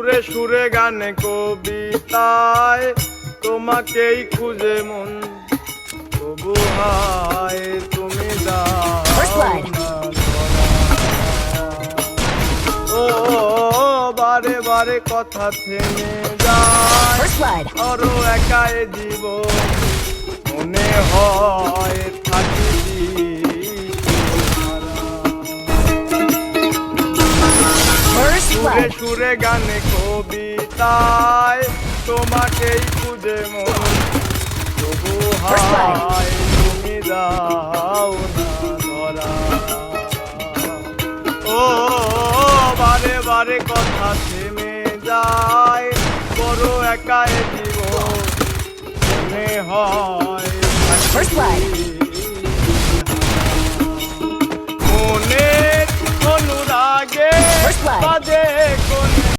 সুরে সুরে গানে কবিতায় তোমাকেই খুঁজে মন, তবু হায় তুমি First দাও blood. না ধরা। ও বারে বারে কথা থেমে যায়, First blood. আরো একাই জীব মনে হয় থাকি First সুরে blood. সুরে গানে কবিতায় তোমাকেই খুঁজে মন, তবু হায় তুমি দাও না ধরা। ও বারে বারে কথা থেমে যায়, বড় একাই জীবন মনে হয় First blood. মনের অনুরাগে First blood. বাজে